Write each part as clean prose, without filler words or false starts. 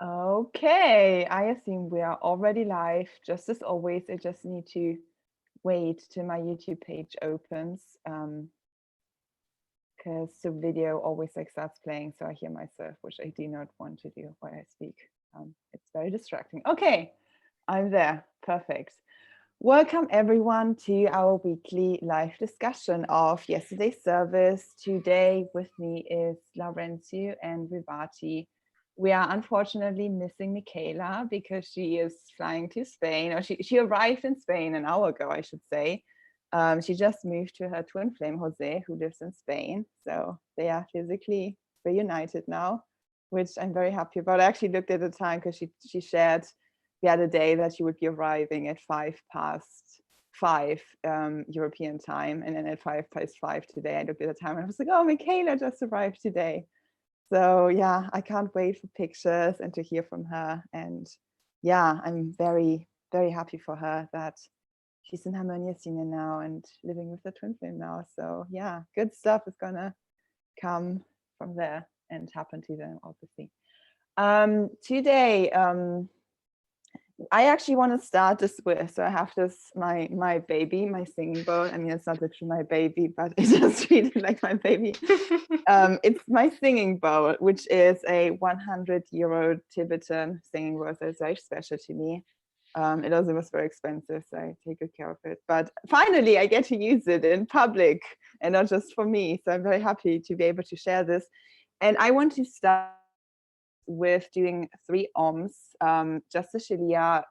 Okay, I assume we are already live. Just as always, I just need to wait till my YouTube page opens because the video always like starts playing, so I hear myself, which I do not want to do while I speak. It's very distracting. Okay, I'm there. Perfect. Welcome everyone to our weekly live discussion of yesterday's service. Today with me is Laurentiu and Vivati. We are unfortunately missing Michaela because she is flying to Spain, or she arrived in Spain an hour ago, I should say. She just moved to her twin flame, Jose, who lives in Spain. So they are physically reunited now, which I'm very happy about. I actually looked at the time because she shared the other day that she would be arriving at 5:05 European time, and then at 5:05 today I looked at the time and I was like, oh, Michaela just arrived today. So yeah, I can't wait for pictures and to hear from her. And yeah, I'm very, very happy for her that she's in Harmonia Senior now and living with the twin flame now. So yeah, good stuff is gonna come from there and happen to them, obviously. Today, I actually want to start this with, so I have this, my baby, my singing bowl. I mean, it's not literally my baby, but it's just treated like my baby. It's my singing bowl, which is a 100 € Tibetan singing bowl. So it's very special to me. It also was very expensive, so I take good care of it. But finally, I get to use it in public and not just for me. So I'm very happy to be able to share this. And I want to start with doing 3 ohms, just as Shelia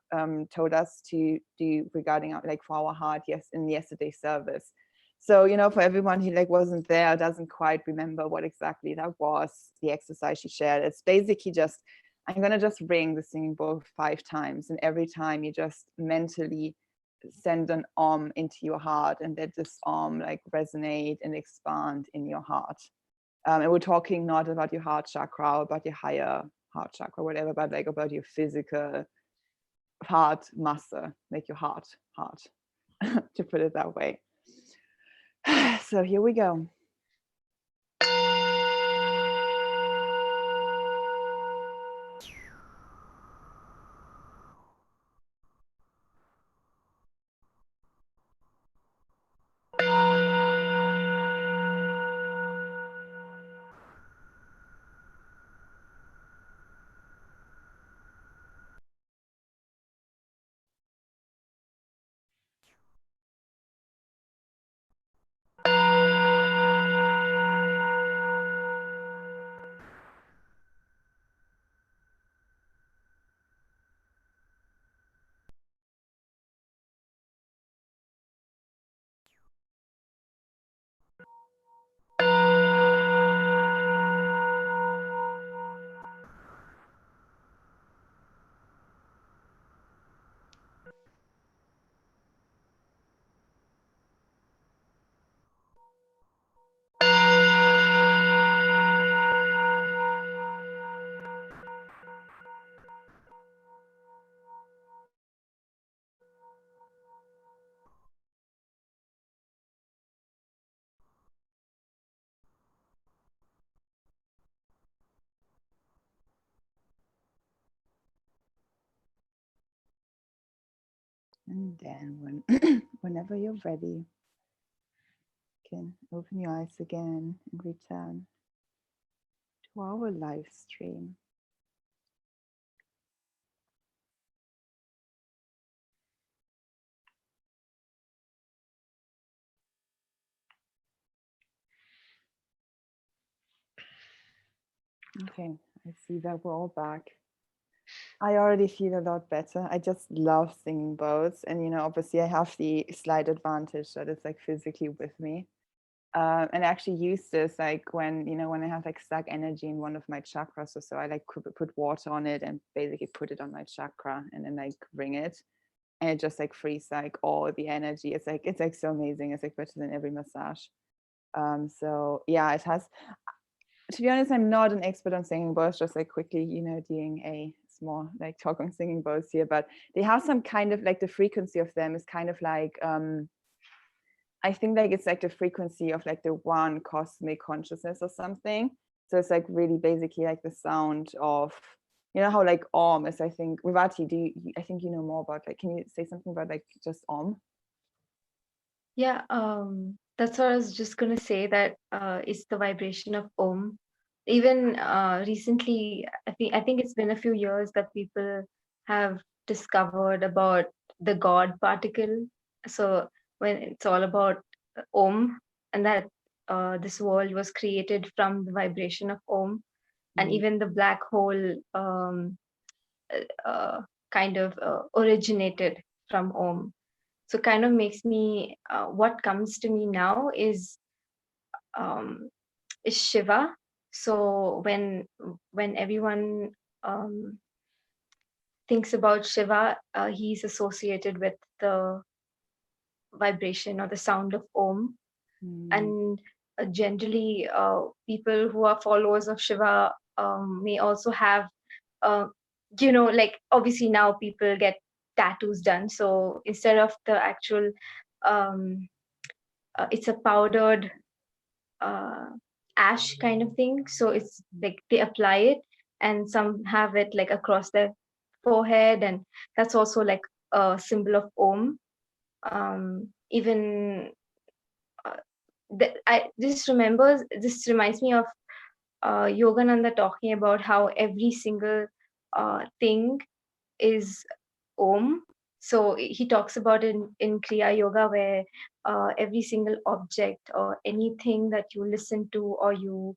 told us to do regarding like for our heart, yes, in yesterday's service. So, you know, for everyone who like wasn't there, doesn't quite remember what exactly that was, the exercise she shared, it's basically just, I'm gonna just ring the singing bowl 5 times, and every time you just mentally send an om into your heart, and let this om like resonate and expand in your heart. And we're talking not about your heart chakra or about your higher heart chakra, whatever, but like about your physical heart muscle, like your heart, to put it that way. So here we go. And then whenever you're ready, you can open your eyes again and return to our live stream. Okay, I see that we're all back. I already feel a lot better. I just love singing bowls. And, you know, obviously I have the slight advantage that it's like physically with me. And I actually use this like when, you know, when I have like stuck energy in one of my chakras or so, I like put water on it and basically put it on my chakra and then like ring it. And it just like frees like all the energy. It's like so amazing. It's like better than every massage. So yeah, it has, to be honest, I'm not an expert on singing bowls, just like quickly, you know, doing a small like talk on singing bowls here, but they have some kind of like the frequency of them is kind of like, I think like it's like the frequency of like the one cosmic consciousness or something. So it's like really basically like the sound of, you know how like Om is, I think, Vivati, I think you know more about, like, can you say something about like just Om? Yeah, that's what I was just gonna say, that it's the vibration of Om. Even recently, I think it's been a few years that people have discovered about the God particle. So when it's all about Om, and that this world was created from the vibration of Om, and Mm. even the black hole uh, kind of originated from Om. So kind of makes me what comes to me now um, is Shiva. So when everyone um, thinks about Shiva, he's associated with the vibration or the sound of Om. Mm. And generally, people who are followers of Shiva may also have, uh, like obviously now people get tattoos done. So instead of the actual, um, it's a powdered uh, ash kind of thing. So it's like they apply it, and some have it like across their forehead, and that's also like a symbol of Om. Even this reminds me of Yogananda talking about how every single thing is Om. So he talks about in Kriya Yoga, where every single object or anything that you listen to or you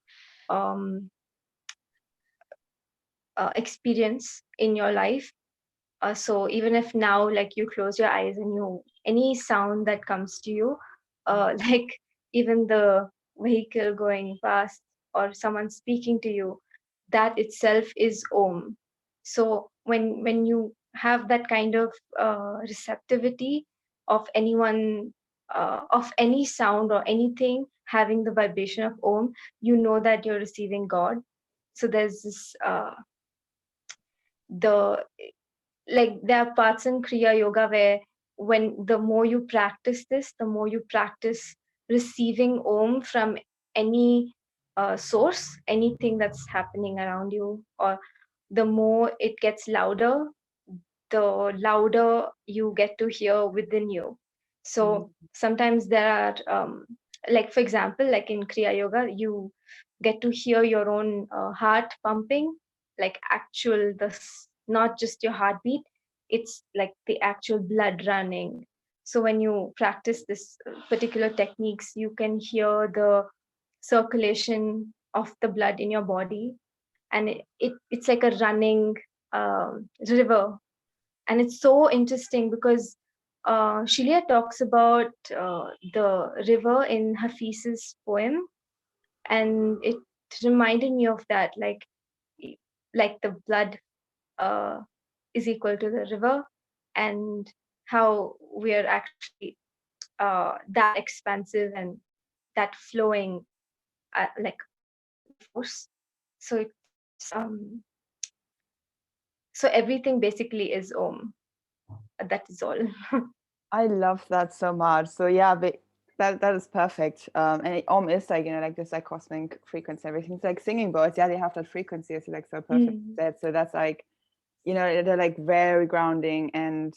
um, experience in your life. So even if now, like you close your eyes and any sound that comes to you, like even the vehicle going past or someone speaking to you, that itself is Om. So when you have that kind of receptivity of anyone, of any sound or anything having the vibration of Om, you know that you're receiving God. So there's this the like there are parts in Kriya Yoga where when the more you practice this, the more you practice receiving Om from any source, anything that's happening around you, or the more it gets louder, the louder you get to hear within you. Mm. So sometimes there are, like for example, like in Kriya Yoga, you get to hear your own heart pumping, like actual, not just your heartbeat, it's like the actual blood running. So when you practice this particular techniques, you can hear the circulation of the blood in your body, and it's like a running river. And it's so interesting because Shilia talks about the river in Hafiz's poem, and it reminded me of that, like the blood uh, is equal to the river, and how we are actually that expansive and that flowing, like force. So so everything basically is Om. That is all. I love that so much. So yeah, but that is perfect. And Om is like, you know, like this like cosmic frequency, everything's like singing birds. Yeah, they have that frequency, as you like so perfect Mm. said. So that's like, you know, they're like very grounding, and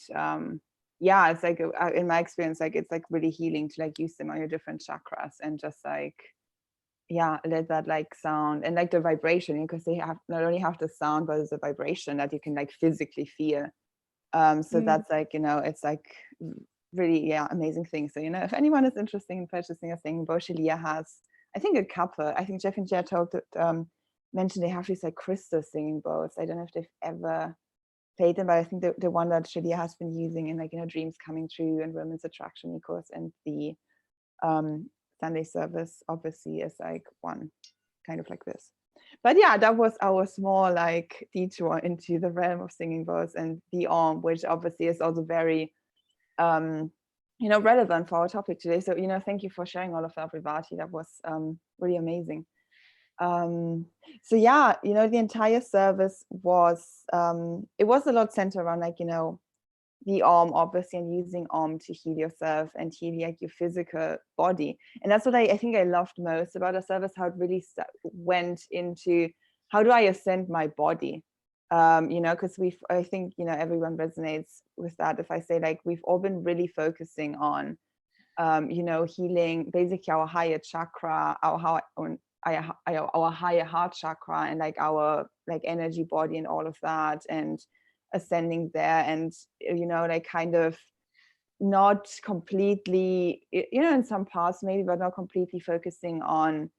yeah, it's like in my experience, like it's like really healing to like use them on your different chakras and just like, yeah, let that like sound and like the vibration, because they have not only have the sound, but there's a vibration that you can like physically feel. So Mm. that's like, you know, it's like really, yeah, amazing thing. So, you know, if anyone is interested in purchasing a thing, Boshelia has, I think, a couple. I think Jeff and Jet talked, mentioned they have these like crystal singing bowls. I don't know if they've ever played them, but I think the one that Shelia has been using in like, you know, Dreams Coming True and Women's Attraction course and the Sunday service obviously is like one kind of like this. But yeah, that was our small like detour into the realm of singing bowls and the Om, which obviously is also very you know, relevant for our topic today. So, you know, thank you for sharing all of that, Vivati. That was really amazing. So yeah, you know, the entire service was it was a lot centered around like, you know, the Om obviously, and using Om to heal yourself and heal like your physical body. And that's what I think I loved most about the service, how it really went into how do I ascend my body, You know, because I think, you know, everyone resonates with that. If I say like, we've all been really focusing on, you know, healing basically our higher chakra, our higher heart chakra, and like our like energy body and all of that, and ascending there, and you know, like kind of not completely, you know, in some parts maybe, but not completely focusing on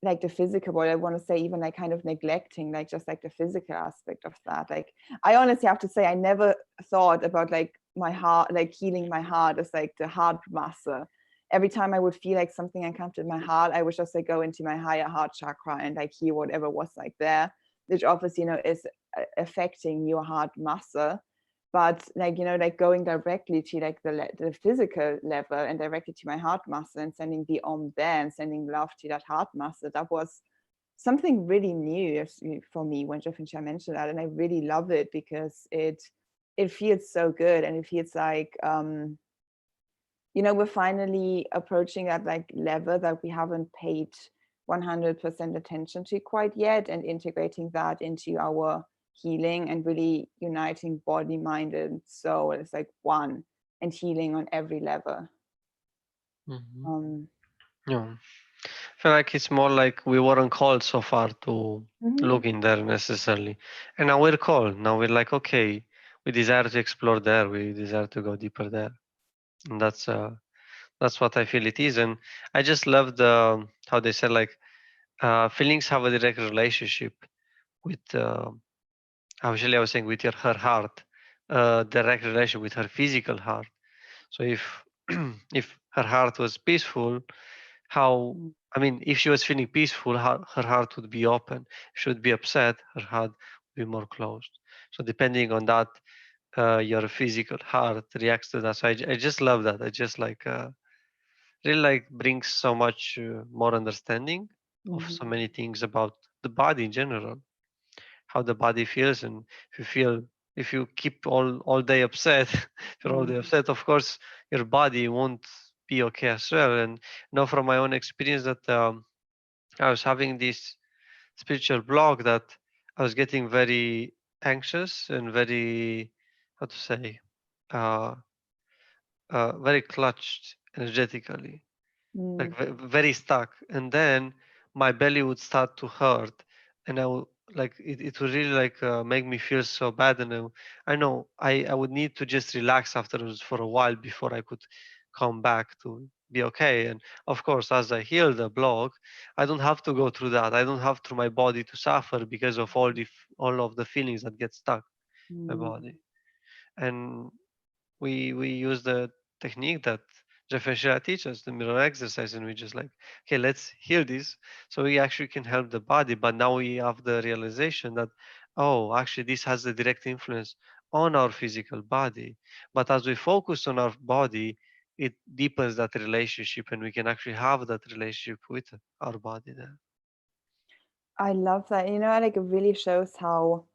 like the physical body. I want to say even like kind of neglecting like just like the physical aspect of that. Like I honestly have to say I never thought about like my heart, like healing my heart as like the heart muscle. Every time I would feel like something uncomfortable in my heart, I would just like go into my higher heart chakra and like heal whatever was like there, which obviously, you know, is affecting your heart muscle. But like, you know, like going directly to like the physical level and directly to my heart muscle and sending the there and sending love to that heart muscle, that was something really new for me when Jeff and Shai mentioned that. And I really love it because it feels so good, and it feels like you know, we're finally approaching that like level that we haven't paid 100% attention to quite yet, and integrating that into our healing and really uniting body, mind, and soul. It's like one, and healing on every level. Yeah. I feel like it's more like we weren't called so far to Mhm. look in there necessarily. And now we're called. Now we're like, okay, we desire to explore there. We desire to go deeper there. And that's what I feel it is. And I just love the how they said like feelings have a direct relationship with actually I was saying with her heart, direct relation with her physical heart. So if if her heart was peaceful, how I mean, if she was feeling peaceful, her heart would be open. If she would be upset, her heart would be more closed. So depending on that, your physical heart reacts to that. So I just love that. I just like really like brings so much more understanding of so Mhm. many things about the body in general, how the body feels, and if you feel if you keep all day upset, if you're all day Mhm. upset, of course your body won't be okay as well. And know from my own experience that I was having this spiritual block, that I was getting very anxious and very how to say uh, very clutched energetically, like Mm. very stuck. And then my belly would start to hurt, and I would like it would really like make me feel so bad. And I know I would need to just relax afterwards for a while before I could come back to be okay. And of course, as I heal the block, I don't have to go through that. I don't have to my body to suffer because of all of the feelings that get stuck in my Mm. body. And we use the technique that Jeff and Shira teach us, the mirror exercise, and we just like, okay, let's heal this, so we actually can help the body. But now we have the realization that, oh, actually, this has a direct influence on our physical body. But as we focus on our body, it deepens that relationship, and we can actually have that relationship with our body there. I love that. You know, like it really shows how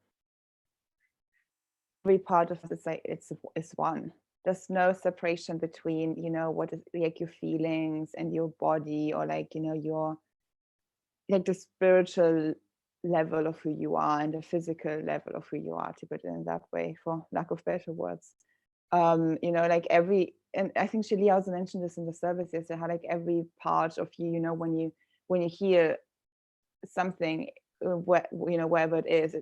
every part of this like it's one. There's no separation between, you know, what is like your feelings and your body, or like, you know, your like the spiritual level of who you are and the physical level of who you are, to put it in that way, for lack of better words. You know, like and I think Shali also mentioned this in the service yesterday, how like every part of you, you know, when you hear something, you know, wherever it is,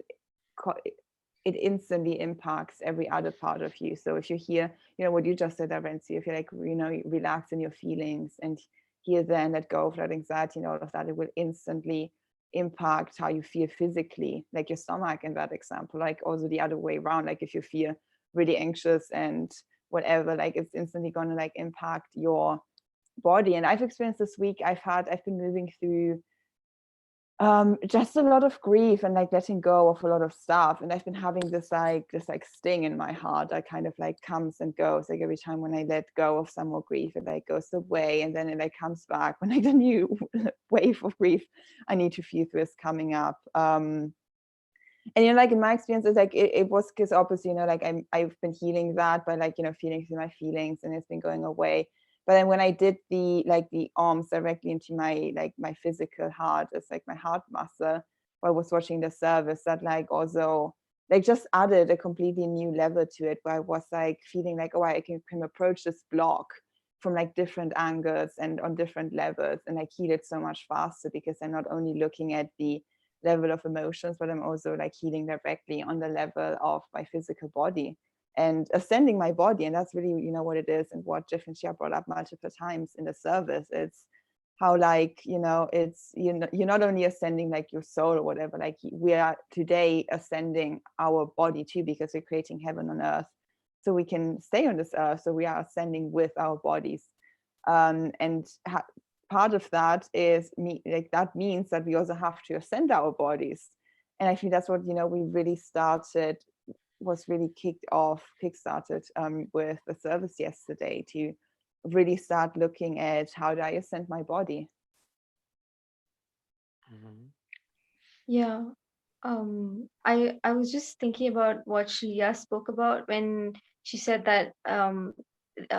it instantly impacts every other part of you. So if you hear, you know, what you just said, Arenzi, if you're like, you know, relax in your feelings and hear then let go of that anxiety and all of that, it will instantly impact how you feel physically, like your stomach in that example. Like also the other way around, like if you feel really anxious and whatever, like it's instantly going to like impact your body. And I've experienced this week, I've been moving through just a lot of grief and like letting go of a lot of stuff, and I've been having this like sting in my heart that kind of like comes and goes. Like every time when I let go of some more grief, it like goes away, and then it like comes back when like the new wave of grief I need to feel through is coming up. And you know, like in my experience, it's like it was because obviously, you know, like I've been healing that by like, you know, feeling through my feelings, and it's been going away. But then when I did the arms directly into my physical heart, it's like my heart muscle, while I was watching the service, that like also like just added a completely new level to it, where I was like feeling like, oh, I can approach this block from like different angles and on different levels, and like heal it so much faster, because I'm not only looking at the level of emotions, but I'm also like healing directly on the level of my physical body and ascending my body. And that's really, you know, what it is, and what Jeff and Shia brought up multiple times in the service. It's how, like, you know, it's, you know, you're not only ascending like your soul or whatever, like we are today ascending our body too, because we're creating heaven on earth so we can stay on this earth. So we are ascending with our bodies. And part of that is like that means that we also have to ascend our bodies. And I think that's what, you know, we really started, was really kickstarted with the service yesterday, to really start looking at how do I ascend my body. Mhm. Yeah. I was just thinking about what Shlia spoke about when she said that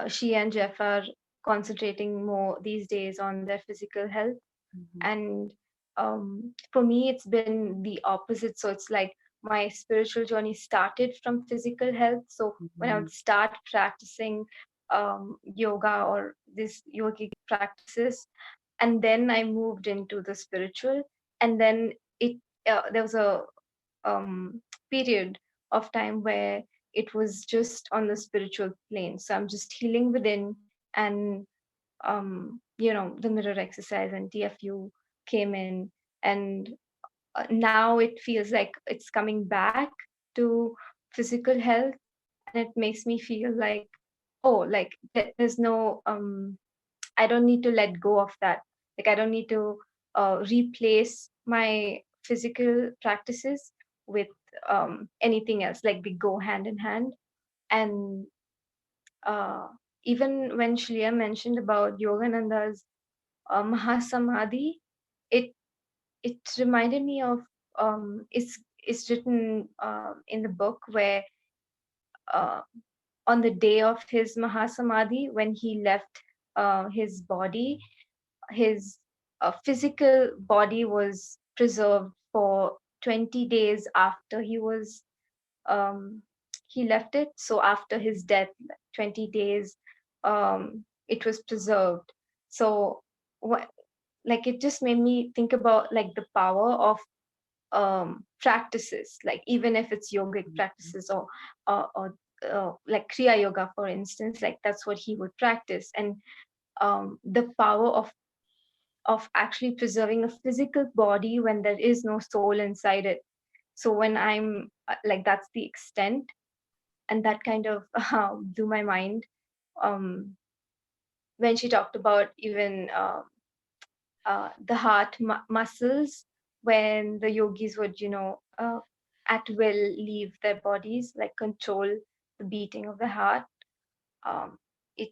she and Jeff are concentrating more these days on their physical health. And for me, it's been the opposite. So it's like my spiritual journey started from physical health. So when I would start practicing yoga or this yogic practices, and then I moved into the spiritual, and then it there was a period of time where it was just on the spiritual plane. So I'm just healing within, and you know, the mirror exercise and TFU came in, and now it feels like it's coming back to physical health, and it makes me feel like, oh, like there's no I don't need to let go of that. Like I don't need to replace my physical practices with anything else. Like they go hand in hand. And uh, even when Shreya mentioned about Yogananda's Mahasamadhi, it it reminded me of it's written in the book where uh, on the day of his Mahasamadhi, when he left his body, his physical body was preserved for 20 days after um, he left it. So after his death, 20 days, it was preserved. So what, like it just made me think about like the power of practices, like even if it's yogic practices or like Kriya Yoga, for instance, like that's what he would practice. And the power of actually preserving a physical body when there is no soul inside it. So when I'm like, that's the extent, and that kind of blew my mind when she talked about even the heart muscles, when the yogis would, you know, at will leave their bodies, like control the beating of the heart. um, it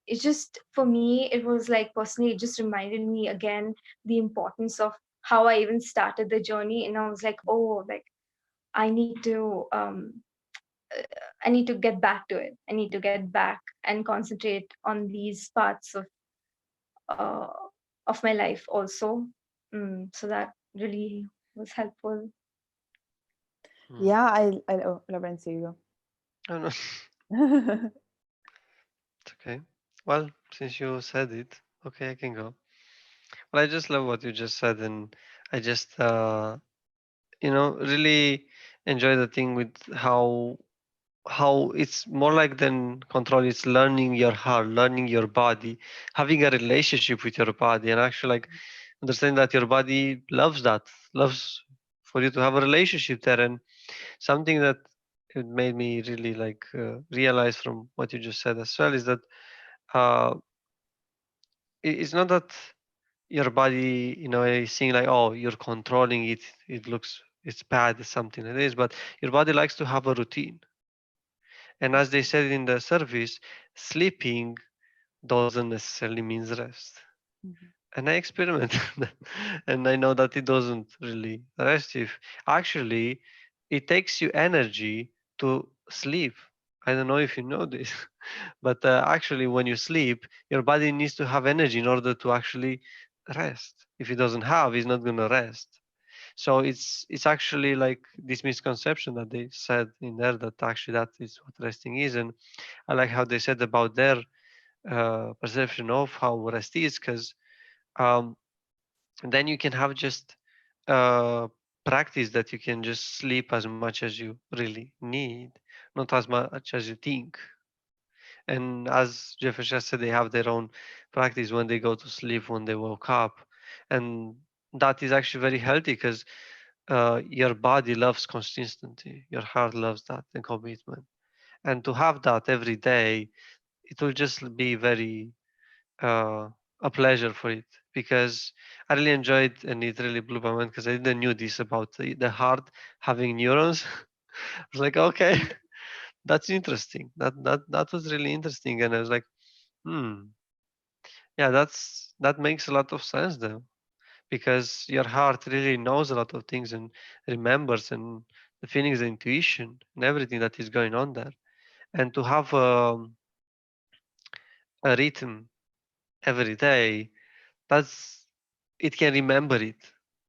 it just, for me, it was like, personally, it just reminded me again the importance of how I even started the journey. And I was like, oh, like I need to I need to get back to it. I need to get back and concentrate on these parts uh, of my life also. So that really was helpful. Yeah, I oh, Lorenzo, you Oh, no, go. it's okay. Well, since you said it, okay, I can go. Well, I just love what you just said, and I just, really enjoy the thing with how it's more like than control. It's learning your heart, learning your body, having a relationship with your body, and actually like understand that your body loves that, loves for you to have a relationship there. And something that it made me really like realize from what you just said as well is that uh, it's not that your body, is seeing like, oh, you're controlling it, it looks, it's bad, it's something like this, but your body likes to have a routine. And as they said in the service, sleeping doesn't necessarily means rest. And I experimented that, and I know that it doesn't really rest. If actually it takes you energy to sleep. I don't know if you know this, but actually when you sleep, your body needs to have energy in order to actually rest. If it doesn't have, it's not going to rest. So it's actually like this misconception that they said in there that actually that is what resting is. And I like how they said about their perception of how rest is, because um, then you can have just uh, practice that you can just sleep as much as you really need, not as much as you think. And as Jeffrey just said, they have their own practice when they go to sleep, when they woke up. And that is actually very healthy because your body loves consistency, your heart loves that and commitment. And to have that every day, it will just be very a pleasure for it, because I really enjoyed and it really blew my mind because I didn't knew this about the heart having neurons. I was like, okay, that's interesting. That was really interesting, and I was like, hmm, yeah, that makes a lot of sense though, because your heart really knows a lot of things and remembers, and the feelings, the intuition, and everything that is going on there, and to have a rhythm every day, that's it can remember it.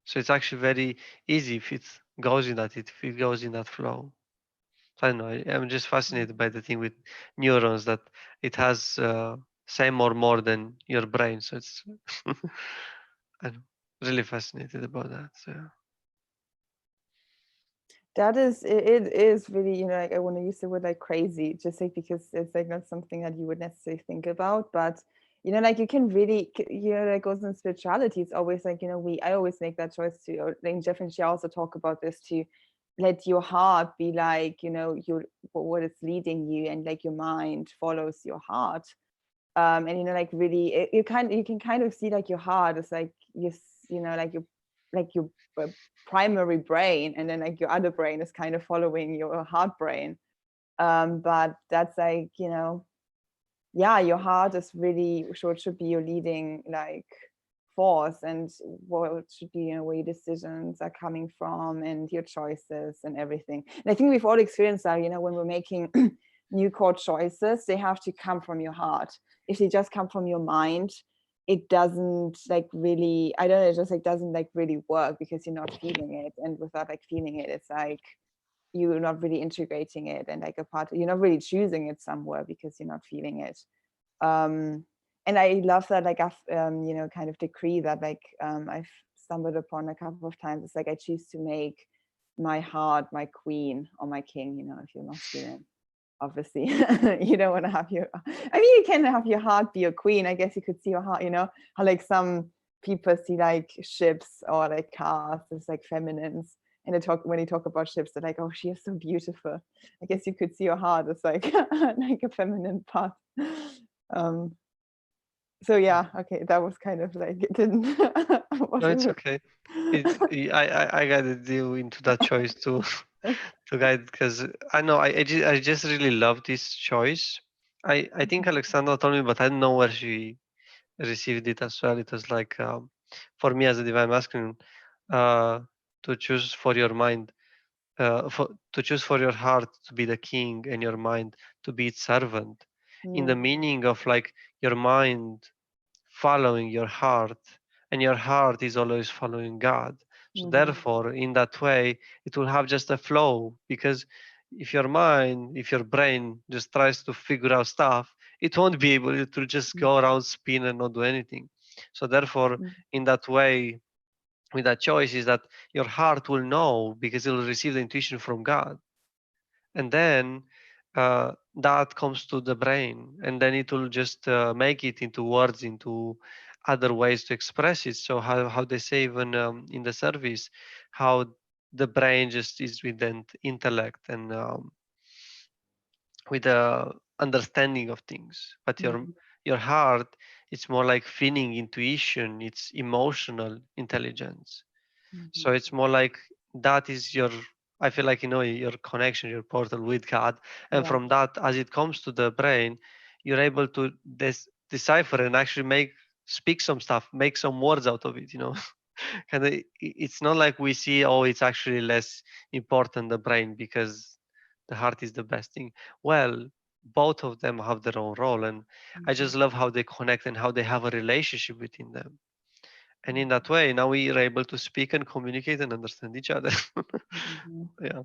So it's actually very easy if it goes in that if it goes in that flow. So I don't know. I'm just fascinated by the thing with neurons that it has same or more than your brain. So it's I'm really fascinated about that. So yeah. That is, it is really, like I want to use the word like crazy, just like because it's like not something that you would necessarily think about, but like you can really, that goes in spirituality. It's always like, I always make that choice to, or like Jeff and she also talk about this, to let your heart be like, your what is leading you, and like your mind follows your heart. And like really, you can kind of see like your heart is like like your primary brain, and then like your other brain is kind of following your heart brain. But that's like, yeah, your heart is really should be your leading like force, and what should be, where your decisions are coming from, and your choices and everything. And I think we've all experienced that, when we're making new core choices, they have to come from your heart. If they just come from your mind, it doesn't like really, I don't know, it just like doesn't like really work, because you're not feeling it, and without like feeling it, it's like you're not really integrating it, and like you're not really choosing it somewhere, because you're not feeling it. And I love that, like I've kind of decree that like I've stumbled upon a couple of times. It's like I choose to make my heart my queen or my king, if you're masculine. Obviously, you don't want to have your, I mean, you can have your heart be your queen. I guess you could see your heart, how like some people see like ships or like cars as like feminines. And when you talk about ships, they're like, oh, she is so beautiful. I guess you could see your heart as like like a feminine part. So yeah, okay, that was kind of like, it didn't No, it's wasn't okay. I gotta deal into that choice too to guide, because I know I just really love this choice. I think Alexandra told me, but I don't know where she received it as well. It was like for me as a divine masculine, uh, to choose for your mind, to choose for your heart to be the king and your mind to be its servant, in the meaning of like your mind following your heart, and your heart is always following God. So therefore, in that way, it will have just a flow, because if your brain just tries to figure out stuff, it won't be able. It will just go around, spin, and not do anything. So therefore, in that way, with that choice, is that your heart will know, because it will receive the intuition from God, and then that comes to the brain, and then it will just make it into words, into other ways to express it. So how they say even in the service, how the brain just is with the intellect and with the understanding of things, but your heart, it's more like feeling, intuition, it's emotional intelligence. So it's more like that is your, I feel like, your connection, your portal with God. And from that, as it comes to the brain, you're able to decipher and actually speak some stuff, make some words out of it. And it's not like we see, oh, it's actually less important, the brain, because the heart is the best thing. Well, both of them have their own role. And I just love how they connect and how they have a relationship between them. And in that way, now we are able to speak and communicate and understand each other. Mhm. Yeah.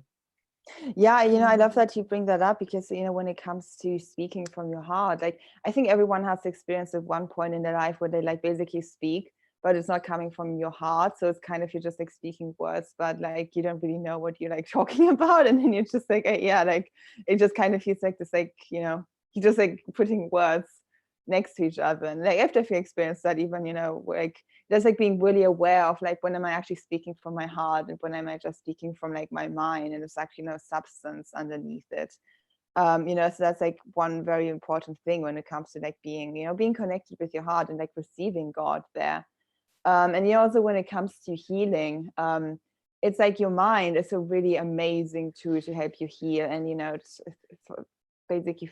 Yeah, I love that you bring that up because, when it comes to speaking from your heart, like I think everyone has experienced at one point in their life where they like basically speak, but it's not coming from your heart. So it's kind of, you're just like speaking words, but like you don't really know what you're like talking about. And then you're just like, yeah, like it just kind of feels like this, like, you're just like putting words next to each other. And like I've definitely experienced that even, like there's like being really aware of like when am I actually speaking from my heart and when am I just speaking from like my mind, and there's actually no substance underneath it. So that's like one very important thing when it comes to like being connected with your heart and like receiving God there. And also when it comes to healing, it's like your mind is a really amazing tool to help you heal. And it's basically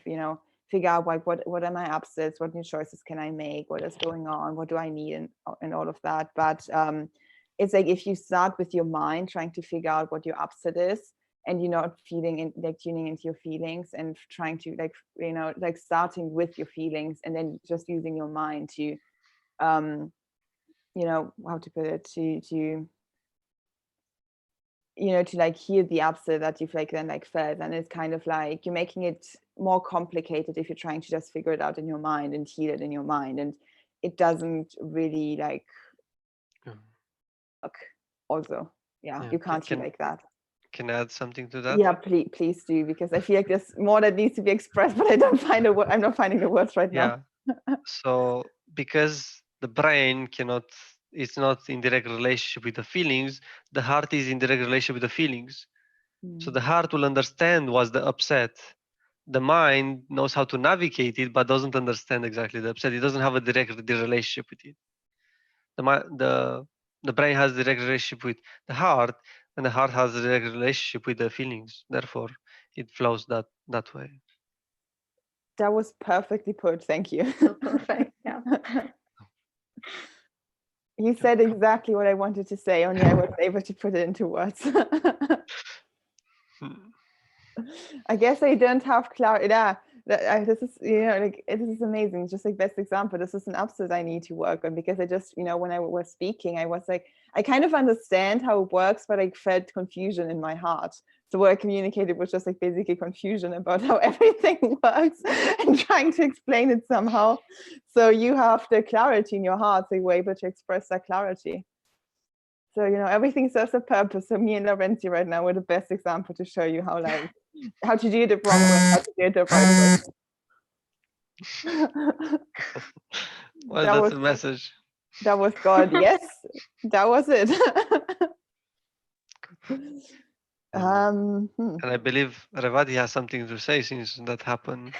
figure out like what are my upsets, what new choices can I make, what is going on, what do I need, and all of that. But it's like if you start with your mind trying to figure out what your upset is, and you're not feeling in, like tuning into your feelings and trying to like starting with your feelings and then just using your mind to how to put it, to like heal the upset that you've like then like felt. And it's kind of like you're making it more complicated if you're trying to just figure it out in your mind and heal it in your mind, and it doesn't really like work. Also, you can't heal like that. Can I add something to that? Yeah, please do, because I feel like there's more that needs to be expressed, but I don't find a word. I'm not finding the words right now. So because the brain it's not in direct relationship with the feelings, the heart is in direct relationship with the feelings. So the heart will understand what's the upset. The mind knows how to navigate it, but doesn't understand exactly the upset. It doesn't have a direct relationship with it. The brain has direct relationship with the heart, and the heart has a direct relationship with the feelings. Therefore, it flows that way. That was perfectly put. Thank you. So perfect. Yeah. You said exactly what I wanted to say, only I wasn't able to put it into words. I guess I don't have clarity. Yeah, this is like this is amazing. Just like best example, this is an upset I need to work on, because I just when I was speaking, I was like, I kind of understand how it works, but I felt confusion in my heart. So what I communicated was just like basically confusion about how everything works and trying to explain it somehow. So you have the clarity in your heart, so you're able to express that clarity. So everything serves a purpose. So me and Laurenzi right now were the best example to show you how to do it the wrong way, how to do it the right way. Well, that's the message. That was God. Yes, that was it. And I believe Revati has something to say since that happened.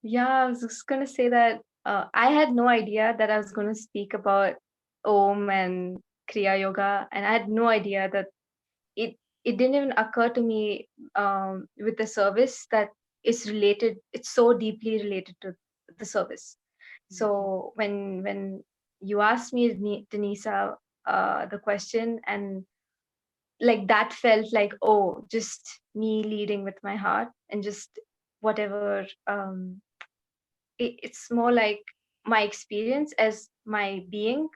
Yeah, I was just gonna say that I had no idea that I was gonna speak about Om and Kriya Yoga, and I had no idea that it didn't even occur to me with the service that it's so deeply related to the service. So when you asked me, Denisa, the question, and like that felt like, oh, just me leading with my heart and just whatever. It's more like my experience as my being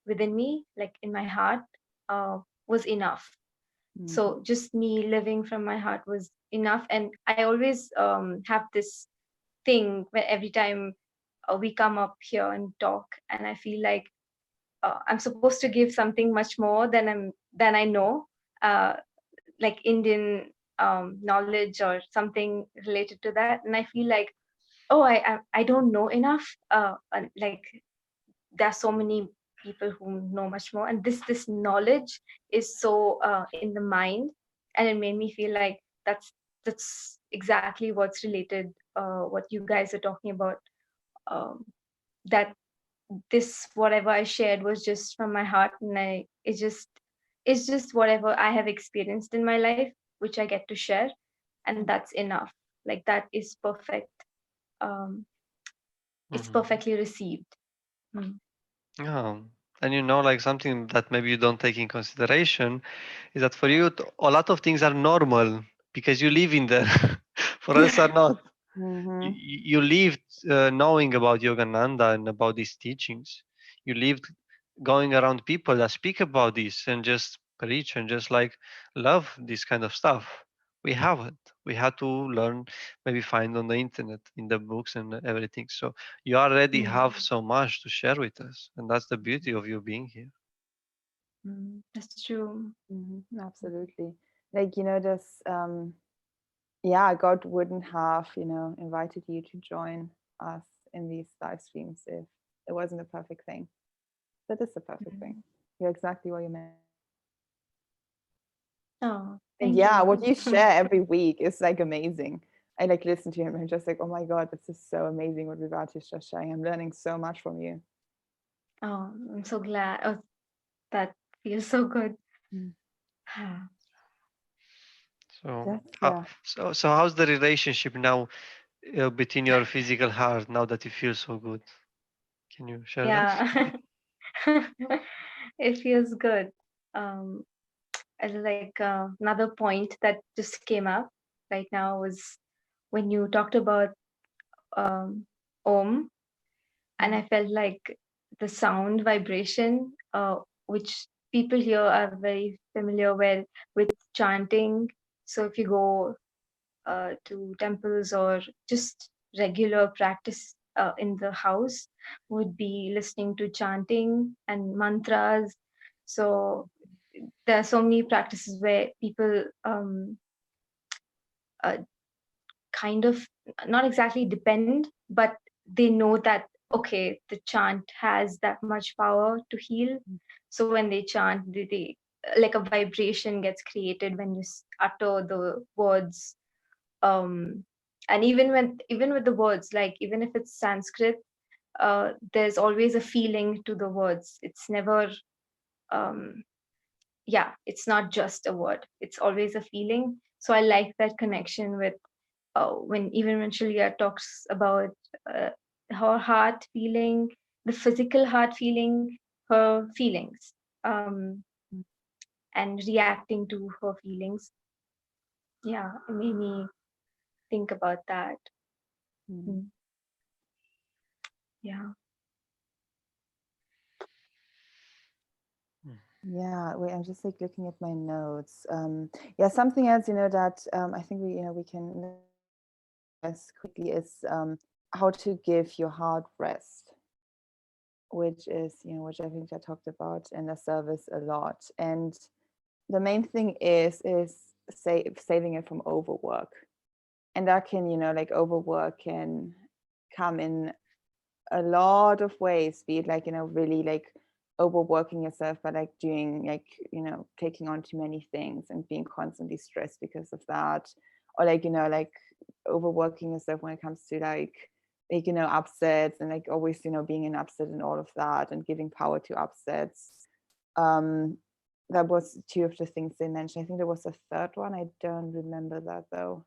within me, like in my heart, was enough. So just me living from my heart was enough. And I always have this thing where every time we come up here and talk, and I feel like I'm supposed to give something much more than I know, like Indian knowledge or something related to that. And I feel like, oh, I don't know enough. Like there's so many people who know much more, and this knowledge is so in the mind, and it made me feel like that's exactly what's related, what you guys are talking about, that this whatever I shared was just from my heart, and it's just whatever I have experienced in my life, which I get to share, and that's enough. Like that is perfect. It's perfectly received. Yeah. And like something that maybe you don't take in consideration is that for you, a lot of things are normal because you live in there. For us are not. Mhm. You lived knowing about Yogananda and about these teachings. You lived going around people that speak about this and just preach and just like love this kind of stuff. We haven't. We had to learn, maybe find on the internet, in the books and everything. So you already have so much to share with us, and that's the beauty of you being here. That's true. Absolutely. Like, this, yeah, God wouldn't have, invited you to join us in these live streams if it wasn't a perfect thing. That is the perfect thing. You're exactly what you meant. Oh, And thank yeah, you. what you share every week is like amazing. I like listen to him and I'm just like, oh my God, this is so amazing what Vibhati is just sharing. I'm learning so much from you. Oh, I'm so glad. Oh, that feels so good. So, That's, how, yeah. so how's the relationship now between your physical heart now that you feel so good? Can you share that? Yeah. It feels good. Um, and like another point that just came up right now was when you talked about Om, and I felt like the sound vibration, which people here are very familiar with chanting. So if you go to temples or just regular practice in the house, would be listening to chanting and mantras. So there are so many practices where people uh, kind of not exactly depend, but they know that okay, the chant has that much power to heal. So when they chant, they like a vibration gets created when you utter the words. um and even with the words, like even if it's Sanskrit, there's always a feeling to the words. It's never um yeah, it's not just a word, it's always a feeling. So I like that connection with when Shilya talks about uh, her heart feeling, the physical heart feeling her feelings, and reacting to her feelings. Yeah, it made me think about that. Mm. Yeah. Yeah, wait, I'm just like looking at my notes. Yeah, something else, that I think we can as quickly is how to give your heart rest, which is, which I think I talked about in the service a lot. And the main thing is saving it from overwork. And that can, like overwork can come in a lot of ways, be it like, really like overworking yourself by like doing like, taking on too many things and being constantly stressed because of that. Or like, like overworking yourself when it comes to like, upsets and like always, being an upset and all of that and giving power to upsets. That was two of the things they mentioned. I think there was a third one. I don't remember that though.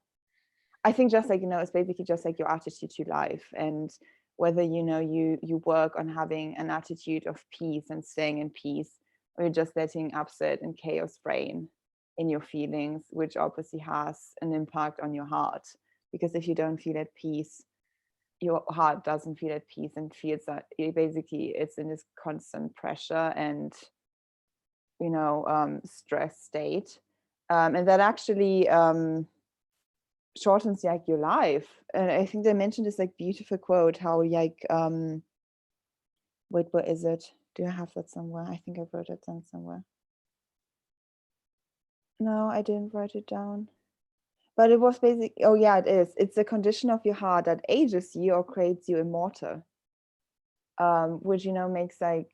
I think just like, it's basically just like your attitude to life, and whether, you work on having an attitude of peace and staying in peace, or you're just letting upset and chaos reign in your feelings, which obviously has an impact on your heart. Because if you don't feel at peace, your heart doesn't feel at peace and feels that it's in this constant pressure and, stress state. And that actually shortens like your life. And I think they mentioned this like beautiful quote, how like wait, where is it? Do I have that somewhere? I think I wrote it down somewhere. No, I didn't write it down. But it was basic. Oh yeah, it is. It's the condition of your heart that ages you or creates you immortal. Which makes like,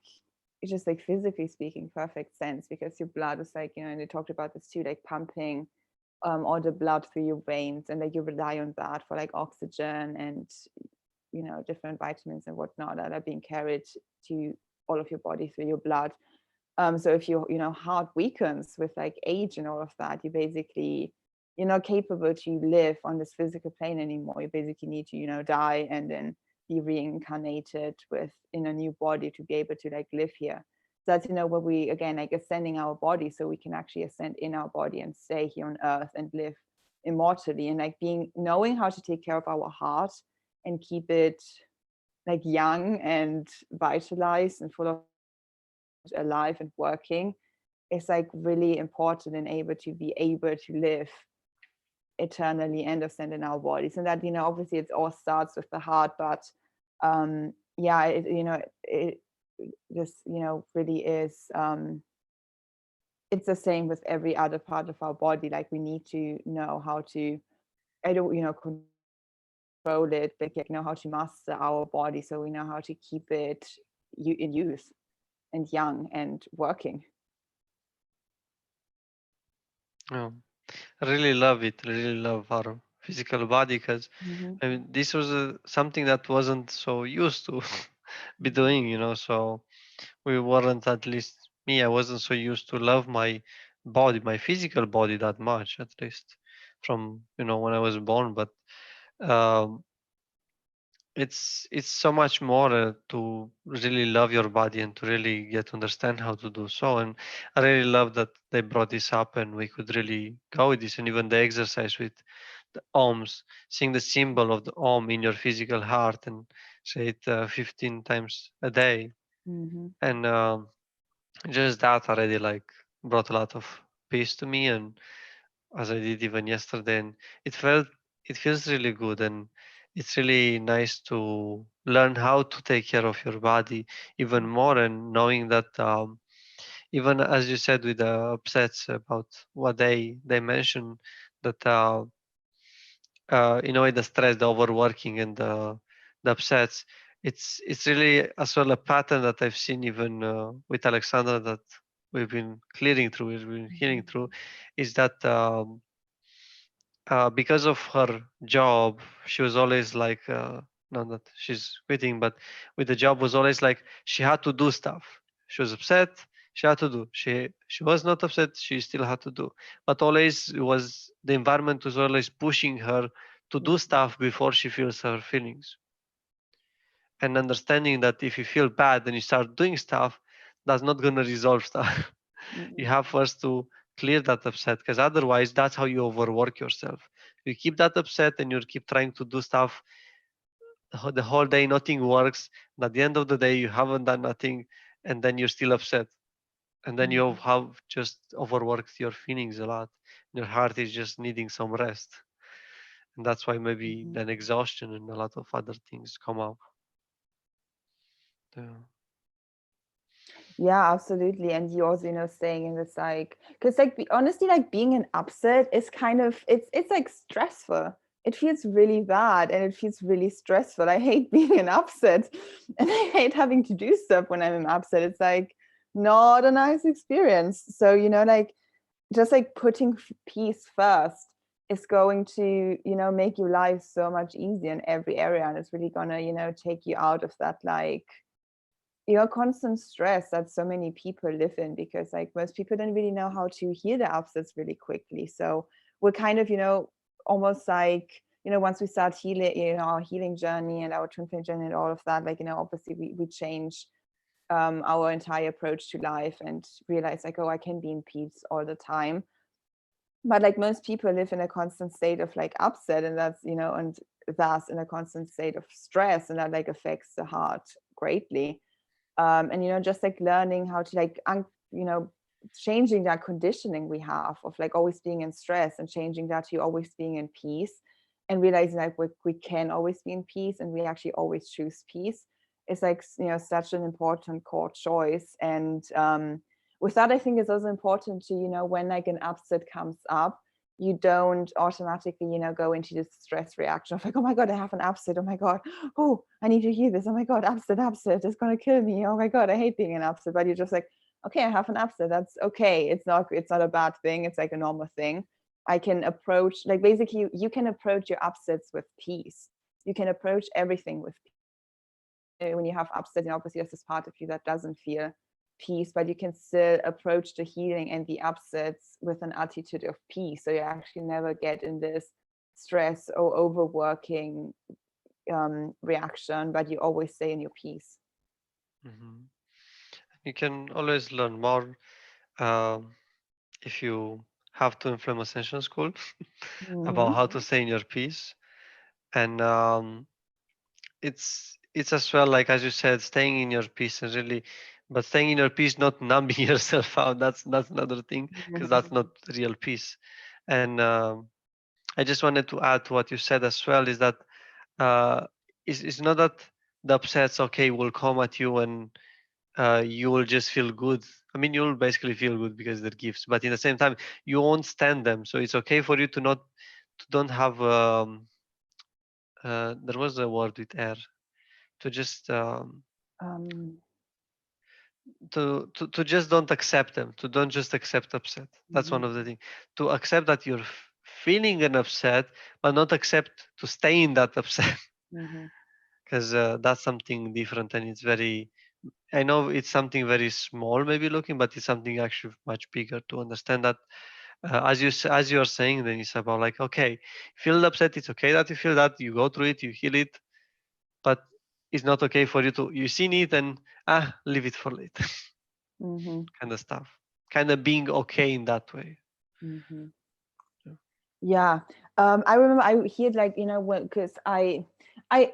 it's just like physically speaking perfect sense, because your blood is like, and they talked about this too, like pumping all the blood through your veins, and like you rely on that for like oxygen and different vitamins and whatnot that are being carried to all of your body through your blood. So if your heart weakens with like age and all of that, you're not capable to live on this physical plane anymore. You basically need to die and then be reincarnated in a new body to be able to like live here. So that's where we again like ascending our body, so we can actually ascend in our body and stay here on earth and live immortally, and like knowing how to take care of our heart and keep it like young and vitalized and full of alive and working is like really important and able to be able to live eternally and ascend in our bodies. And that, you know, obviously it all starts with the heart, but yeah, it just, you know, really is it's the same with every other part of our body. Like we need to know how to, I don't, you know, control it, but like know how to master our body, so we know how to keep it in use and young and working. Yeah. I really love it. Really love our physical body because I mean this was something that wasn't so used to be doing, you know. So we weren't, at least me, I wasn't so used to love my body, my physical body that much, at least from, you know, when I was born. But um, it's so much more to really love your body and to really get to understand how to do so. And I really love that they brought this up and we could really go with this, and even the exercise with the ohms, seeing the symbol of the ohm in your physical heart and say it 15 times a day. Mm-hmm. And just that already like brought a lot of peace to me, and as I did even yesterday, and it felt, it feels really good, and it's really nice to learn how to take care of your body even more, and knowing that even as you said with the upsets about what they mentioned, that in a way the stress, the overworking, and the upsets, it's really as well a pattern that I've seen even with Alexandra, that we've been clearing through, we've been healing through, is that because of her job, she was always like, not that she's quitting, but with the job was always like she had to do stuff. She was upset, she had to do. She was not upset, she still had to do. But always it was, the environment was always pushing her to do stuff before she feels her feelings. And understanding that if you feel bad and you start doing stuff, that's not gonna resolve stuff. You have first to clear that upset, because otherwise that's how you overwork yourself. You keep that upset and you keep trying to do stuff the whole day, nothing works, and at the end of the day you haven't done nothing, and then you're still upset, and then you have just overworked your feelings a lot. Your heart is just needing some rest, and that's why maybe then exhaustion and a lot of other things come up. Yeah. Yeah, absolutely. And you also, you know, staying in this like, because like honestly, like being an upset is kind of, it's like stressful. It feels really bad and it feels really stressful. I hate being an upset and I hate having to do stuff when I'm an upset. It's like not a nice experience. So, you know, like just like putting peace first is going to, you know, make your life so much easier in every area. And it's really gonna, you know, take you out of that like, you know, constant stress that so many people live in, because like most people don't really know how to heal their upsets really quickly. So we're kind of, you know, almost like, you know, once we start healing, you know, our healing journey and our twin flame journey and all of that, like, you know, obviously we change our entire approach to life and realize like, oh, I can be in peace all the time. But like most people live in a constant state of like upset, and that's, you know, and thus in a constant state of stress, and that like affects the heart greatly. And you know, just like learning how to like you know, changing that conditioning we have of like always being in stress, and changing that to always being in peace, and realizing like we can always be in peace and we actually always choose peace is like, you know, such an important core choice. And with that, I think it's also important to, you know, when like an upset comes up, you don't automatically, you know, go into this stress reaction of like, oh my God, I have an upset. Oh my God. Oh, I need to hear this. Oh my God, upset, it's going to kill me. Oh my God, I hate being an upset. But you're just like, okay, I have an upset. That's okay. It's not a bad thing. It's like a normal thing. I can approach, like basically you can approach your upsets with peace. You can approach everything with peace. When you have upset, and obviously there's this part of you that doesn't feel peace, but you can still approach the healing and the upsets with an attitude of peace. So you actually never get in this stress or overworking reaction, but you always stay in your peace. You can always learn more um, if you Have to Inflame Ascension School about Mhm. how to stay in your peace. And it's as well, like as you said, staying in your peace and really, but staying in your peace, not numbing yourself out. That's another thing, because that's not real peace. And I just wanted to add to what you said as well, is that it's not that the upsets, okay, will come at you and you will just feel good. I mean, you'll basically feel good because they're gifts, but in the same time, you won't stand them. So it's okay for you to not, to don't have, there was a word with R, to just, Um, to just don't accept them, to don't just accept upset. That's one mhm. of the things. To accept that you're feeling an upset, but not accept to stay in that upset, Mhm. because that's something different, and it's very, I know it's something very small maybe looking, but it's something actually much bigger to understand that, as you are saying, then it's about like, okay, feel upset, it's okay that you feel that, you go through it, you heal it, but it's not okay for you to, you seen it and leave it for later. Mhm. Kind of stuff, kind of being okay in that way. Mhm. Yeah. Yeah. I remember I heard like, because I, I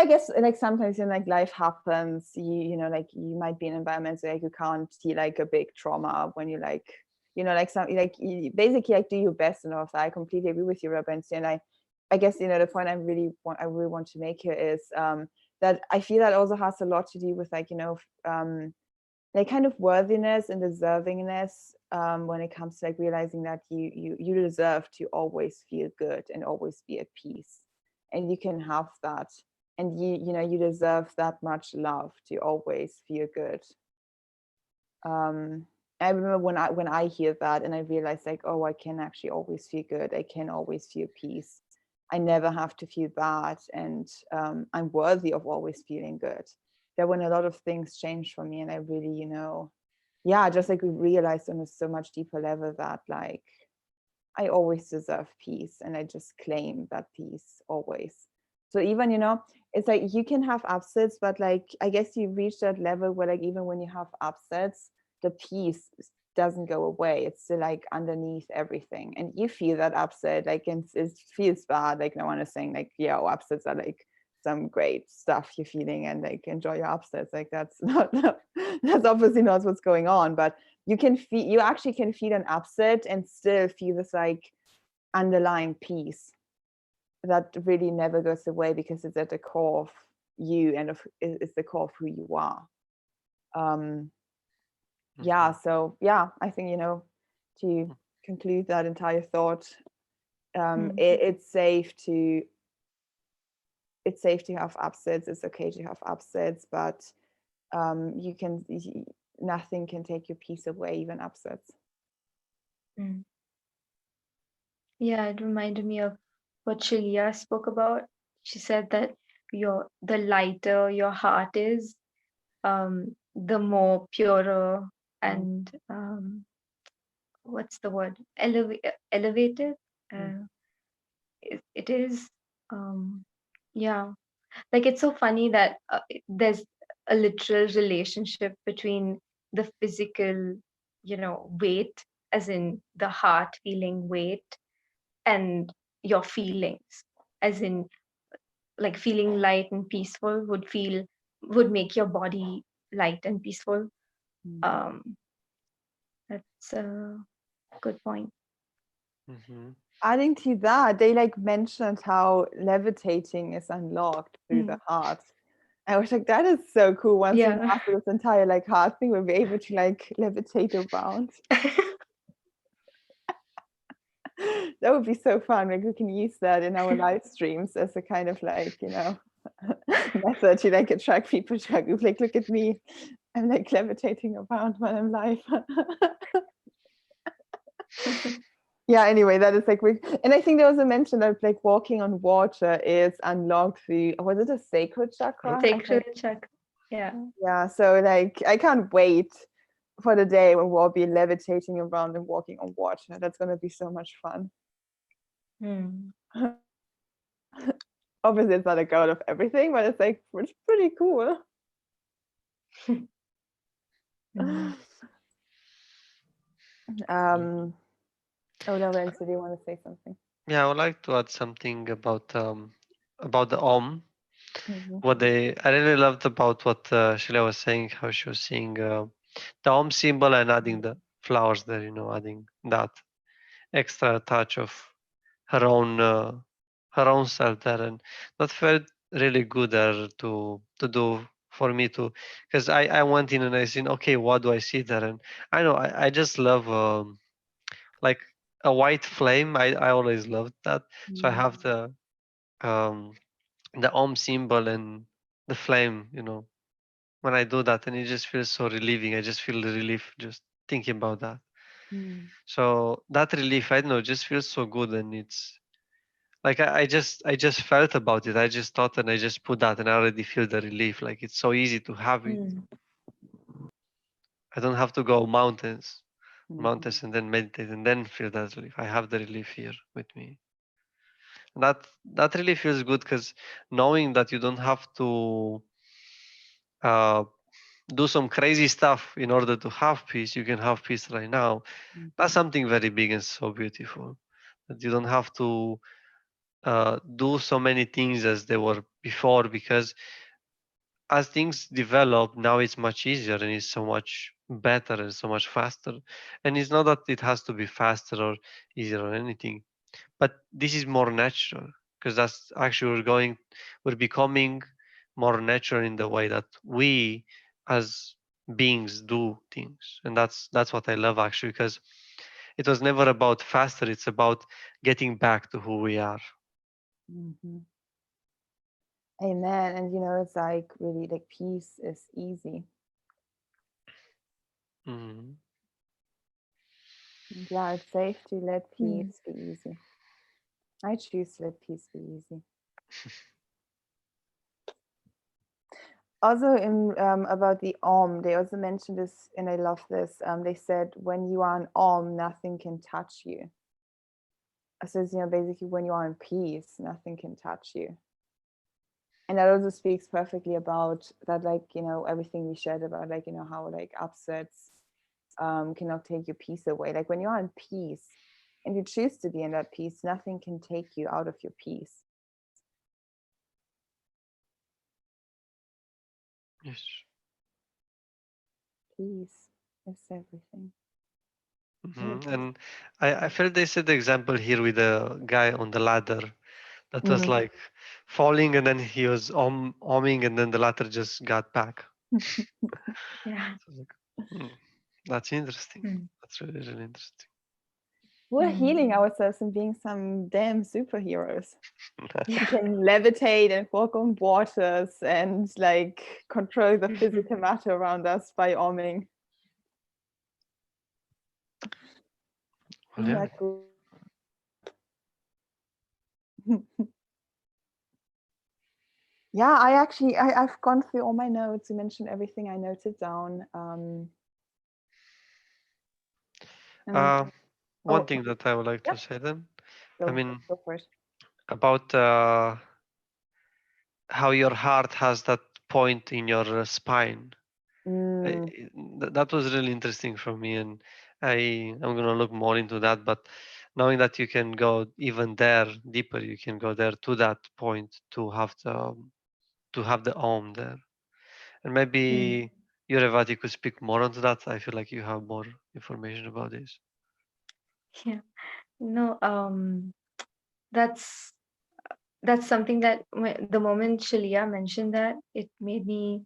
guess like sometimes in like life happens, like you might be in environments where like, you can't see like a big trauma when you like, like some, like you basically like do your best and all of that. I completely agree with you, Robin. And I guess, the point I really want to make here is that I feel that also has a lot to do with like, like kind of worthiness and deservingness when it comes to like realizing that you deserve to always feel good and always be at peace, and you can have that, and you deserve that much love to always feel good. I remember when I hear that and I realize like, oh, I can actually always feel good, I can always feel peace, I never have to feel bad, and I'm worthy of always feeling good. That when a lot of things changed for me, and I really, yeah, just like we realized on a so much deeper level that like I always deserve peace, and I just claim that peace always. So even, it's like you can have upsets, but like I guess you reach that level where like even when you have upsets, the peace doesn't go away. It's still like underneath everything. And you feel that upset, like it feels bad. Like no one is saying like, yeah, oh, upsets are like some great stuff you're feeling and like enjoy your upsets. Like that's not that's obviously not what's going on. But you actually can feel an upset and still feel this like underlying peace that really never goes away, because it's at the core of you, and it's the core of who you are. Yeah, so yeah, I think, to conclude that entire thought, it's safe to have upsets, it's okay to have upsets, but nothing can take your peace away, even upsets. Yeah, it reminded me of what Shilia spoke about. She said that the lighter your heart is, the more purer and what's the word? Elevated. Uh, it is. Yeah, like it's so funny that there's a literal relationship between the physical, weight, as in the heart feeling weight, and your feelings, as in like feeling light and peaceful would make your body light and peaceful. um that's a good point. Adding to that, they like mentioned how levitating is unlocked through the heart. I was like, that is so cool. Once we master this entire like heart thing, we'll be able to like levitate around. That would be so fun. Like we can use that in our live streams as a kind of like, method to like attract people to our group. Like, look at me, I'm like levitating around while I'm live. Yeah, anyway, that is like, and I think there was a mention that like walking on water is unlocked through, was it a sacred chakra? Sacred chakra. Yeah, so like I can't wait for the day when we'll be levitating around and walking on water. That's going to be so much fun. Obviously it's not a goal of everything, but it's like, it's pretty cool. Oh, Lorenzo, do you want to say something? Yeah, I would like to add something about the Om. Mhm. I really loved about what Sheila was saying, how she was seeing the Om symbol and adding the flowers there, adding that extra touch of her own self there, and that felt really good there to do for me too, because I went in and I seen, okay, what do I see there? And I know I just love like a white flame. I always loved that. So I have um the Om symbol and the flame, when I do that, and it just feels so relieving. I just feel the relief just thinking about that. Mm. So that relief, I don't know, just feels so good, and it's like I just felt about it. I just thought, and I just put that, and I already feel the relief. Like it's so easy to have it. I don't have to go mountains, and then meditate, and then feel that relief. I have the relief here with me. That really feels good, because knowing that you don't have to uh, do some crazy stuff in order to have peace, you can have peace right now. That's something very big and so beautiful. That you don't have to do so many things as they were before, because as things develop now, it's much easier and it's so much better and so much faster. And it's not that it has to be faster or easier or anything, but this is more natural, because that's actually we're becoming more natural in the way that we as beings do things. And that's what I love, actually, because it was never about faster, it's about getting back to who we are. Mhm. Amen. And it's like really like peace is easy. Mhm. And yeah, it's safe to let peace be easy. I choose to let peace be easy. Also, about the Om, they also mentioned this, and I love this. They said, when you are an Om, nothing can touch you. So it's, basically when you are in peace, nothing can touch you. And that also speaks perfectly about that, like, everything we shared about, like, how like upsets cannot take your peace away. Like when you are in peace and you choose to be in that peace, nothing can take you out of your peace. Yes. Peace is everything. And I felt they said the example here with the guy on the ladder that was like falling, and then he was oming, and then the ladder just got back. Yeah. So I was like, that's interesting. That's really, really interesting. We're healing ourselves and being some damn superheroes. We Yeah. can levitate and walk on waters and like control the physical matter around us by oming. Well, yeah. Cool? Yeah, I've gone through all my notes. You mentioned everything I noted down. One thing that I would like to say then, I mean, go for it. about how your heart has that point in your spine. That was really interesting for me, and I'm gonna look more into that. But knowing that you can go even there deeper, you can go there to that point to have the Om there, and maybe Yorevati could speak more onto that. I feel like you have more information about this. Yeah. No, that's something that the moment Shalia mentioned that, it made me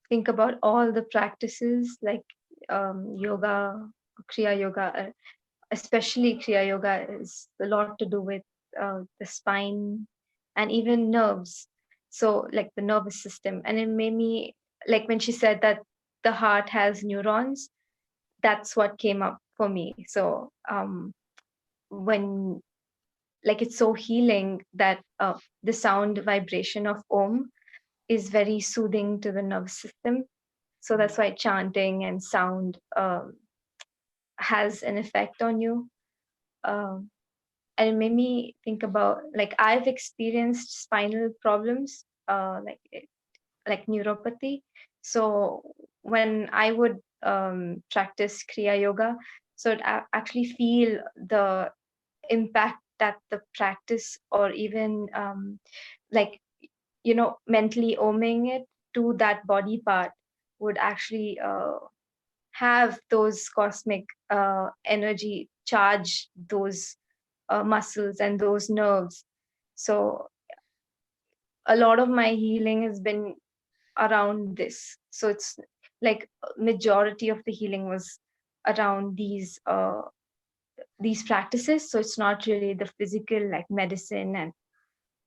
think about all the practices like yoga, Kriya Yoga, especially Kriya Yoga is a lot to do with the spine and even nerves. So, like the nervous system. And it made me, like when she said that the heart has neurons, that's what came up for me. So, when like it's so healing that the sound vibration of Om is very soothing to the nervous system. So that's why chanting and sound has an effect on you. Um, and it made me think about, like, I've experienced spinal problems, like neuropathy. So when I would practice Kriya Yoga, So to actually feel the impact that the practice, or even like, mentally oming it to that body part, would actually have those cosmic energy charge those muscles and those nerves. So a lot of my healing has been around this. So it's like majority of the healing was around these practices. So it's not really the physical, like medicine and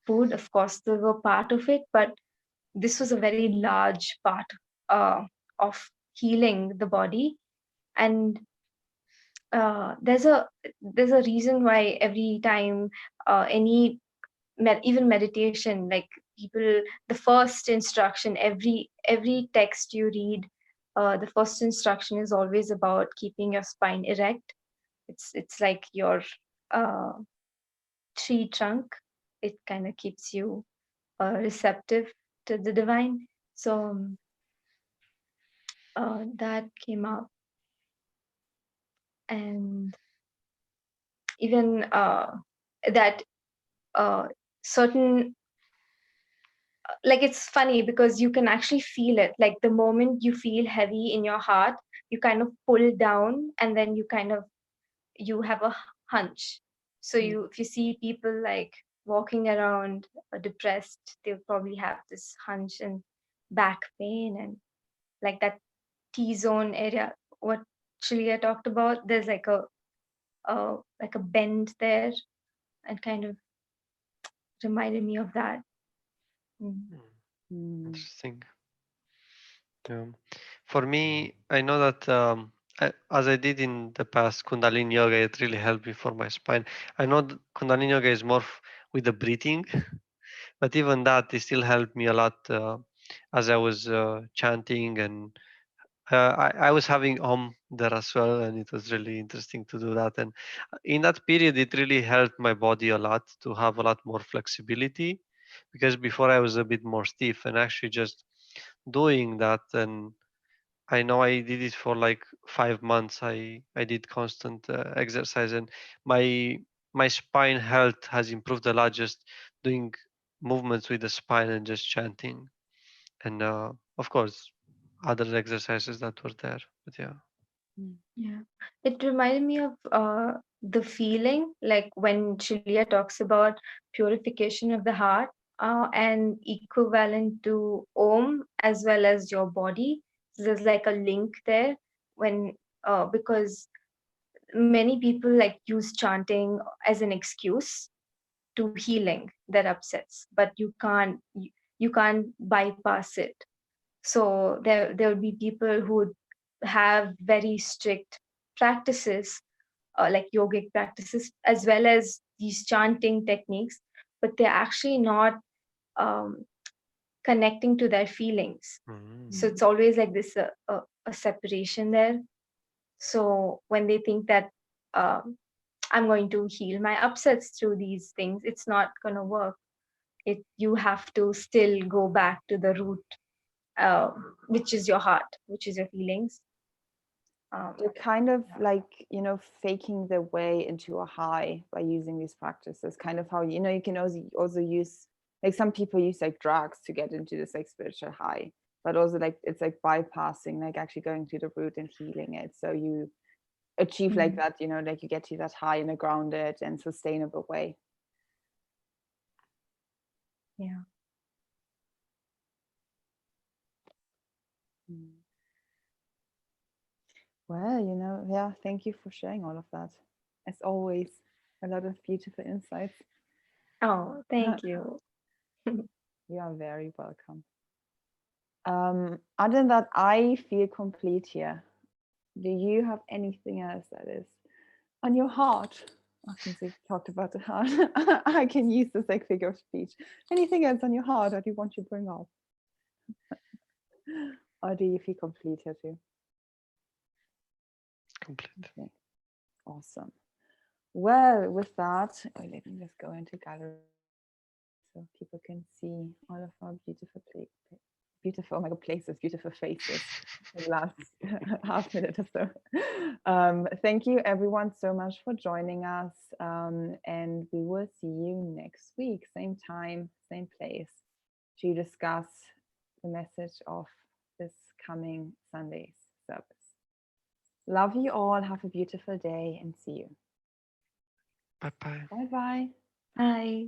food. Of course, they were part of it, but this was a very large part of healing the body. And there's a reason why every time any even meditation, like people, the first instruction, every text you read, the first instruction is always about keeping your spine erect. It's like your uh, tree trunk. It kind of keeps you receptive to the divine. So that came up. And even that certain, like, it's funny because you can actually feel it. Like the moment you feel heavy in your heart, you kind of pull down, and then you have a hunch. So if you see people like walking around depressed, they'll probably have this hunch and back pain, and like that T-zone area, what Shreya talked about. There's like a bend there, and kind of reminded me of that. Interesting. For me, I know that as I did in the past, Kundalini Yoga, it really helped me for my spine. I know Kundalini Yoga is more with the breathing, but even that, it still helped me a lot as I was chanting, and I was having Om there as well, and it was really interesting to do that. And in that period, it really helped my body a lot to have a lot more flexibility, because before I was a bit more stiff, and actually just doing that, and I know I did it for like 5 months. I did constant exercise, and my spine health has improved a lot just doing movements with the spine and just chanting, and of course other exercises that were there. But yeah. Yeah, it reminded me of the feeling, like when Shreya talks about purification of the heart, and equivalent to Om as well as your body. So there's like a link there when because many people like use chanting as an excuse to healing their upsets, but you can't bypass it. So there will be people who would have very strict practices, like yogic practices, as well as these chanting techniques, but they're actually not um, connecting to their feelings. So it's always like this a separation there. So when they think that I'm going to heal my upsets through these things, it's not going to work. You have to still go back to the root, which is your heart, which is your feelings. You're kind of like, faking the way into a high by using these practices. Kind of how, you can also use, like some people use like drugs to get into this like spiritual high, but also like it's like bypassing, like actually going to the root and healing it. So you achieve like that, like you get to that high in a grounded and sustainable way. Yeah. Well, yeah, thank you for sharing all of that. As always, a lot of beautiful insights. Oh, thank you. You are very welcome. Other than that, I feel complete here. Do you have anything else that is on your heart? Since we talked about the heart, I can use this like figure of speech. Anything else on your heart that you want to bring up? Or do you feel complete here too? Complete. Okay. Awesome. Well, with that, let me just go into gallery so people can see all of our beautiful beautiful, oh my God, places, beautiful faces in the last half minute or so. Thank you everyone so much for joining us. And we will see you next week, same time, same place, to discuss the message of this coming Sunday's service. Love you all. Have a beautiful day and see you. Bye-bye. Bye-bye. Bye.